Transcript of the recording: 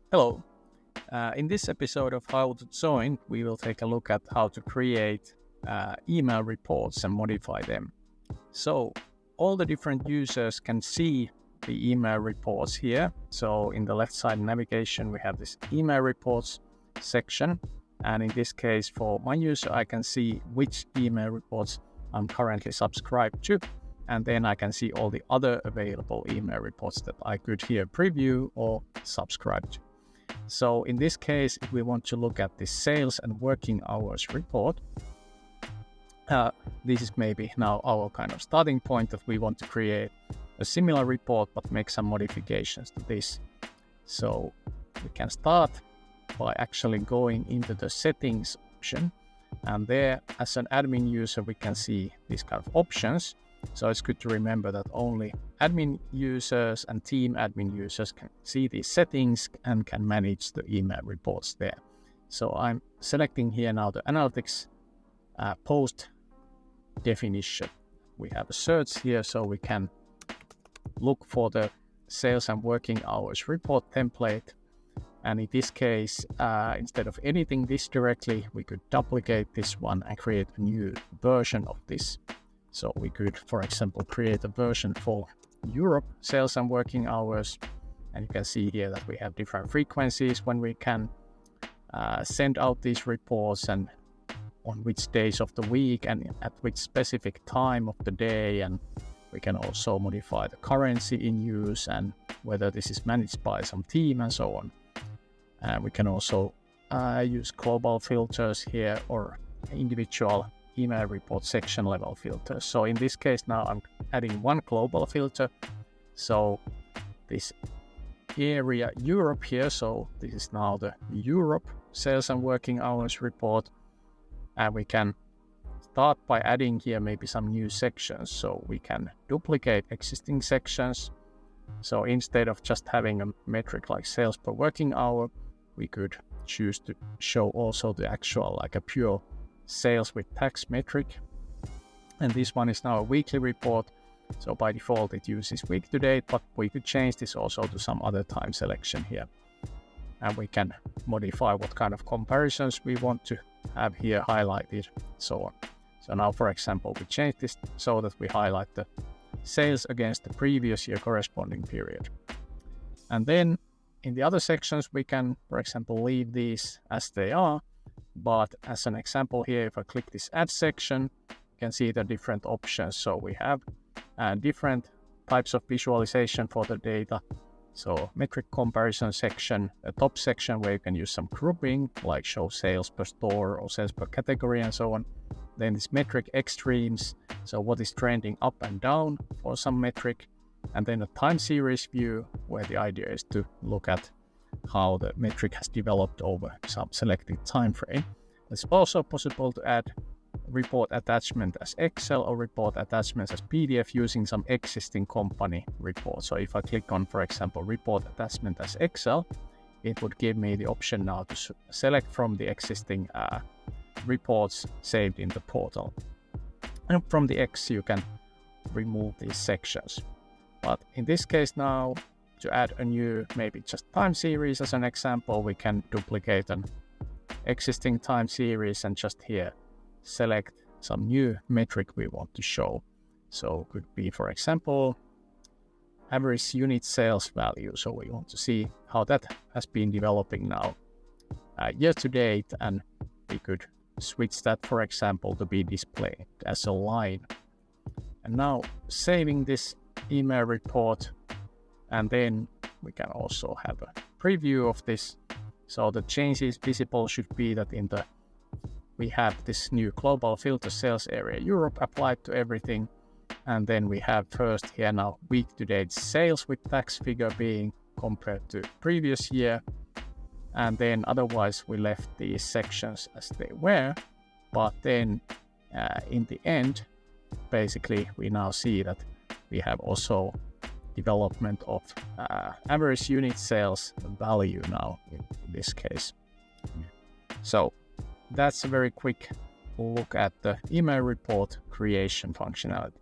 Hello. In this episode of How to Join, we will take a look at how to create email reports and modify them. So all the different users can see the email reports here. So in the left side navigation, we have this email reports section. And in this case, for my user, I can see which email reports I'm currently subscribed to. And then I can see all the other available email reports that I could here preview or subscribe to. So in this case, if we want to look at the sales and working hours report, this is maybe now our kind of starting point that we want to create a similar report but make some modifications to this. So we can start by actually going into the settings option, and there as an admin user we can see these kind of options. So it's good to remember that only admin users and team admin users can see these settings and can manage the email reports there. So I'm selecting here now the analytics post definition. We have a search here, so we can look for the sales and working hours report template. And in this case, instead of editing this directly, we could duplicate this one and create a new version of this. So we could, for example, create a version for Europe sales and working hours. And you can see here that we have different frequencies when we can send out these reports, and on which days of the week and at which specific time of the day. And we can also modify the currency in use and whether this is managed by some team and so on. We can also use global filters here or individual email report section level filters. So in this case now I'm adding one global filter. So this area Europe here, so this is now the Europe sales and working hours report. And we can start by adding here maybe some new sections. So we can duplicate existing sections. So instead of just having a metric like sales per working hour, we could choose to show also the actual like a pure sales with tax metric. And this one is now a weekly report. So by default it uses week to date, but we could change this also to some other time selection here. And we can modify what kind of comparisons we want to have here highlighted, so on. So now, for example, we change this so that we highlight the sales against the previous year corresponding period. And then in the other sections, we can, for example, leave these as they are. But as an example here, if I click this add section, you can see the different options. So we have different types of visualization for the data. So metric comparison section, a top section where you can use some grouping, like show sales per store or sales per category and so on. Then this metric extremes, so what is trending up and down for some metric. And then a time series view, where the idea is to look at how the metric has developed over some selected time frame. It's also possible to add report attachment as Excel or report attachments as PDF using some existing company report. So if I click on, for example, report attachment as Excel, it would give me the option now to select from the existing reports saved in the portal. And from the X you can remove these sections. But in this case now, to add a new, maybe just time series as an example, we can duplicate an existing time series and just here select some new metric we want to show. So it could be, for example, average unit sales value. So we want to see how that has been developing now year to date, and we could switch that, for example, to be displayed as a line. And now saving this email report, and then we can also have a preview of this. So the changes visible should be that we have this new global filter sales area Europe applied to everything. And then we have first here now week to date sales with tax figure being compared to previous year. And then otherwise we left these sections as they were. But then in the end, basically we now see that we have also development of average unit sales value now in this case. So that's a very quick look at the email report creation functionality.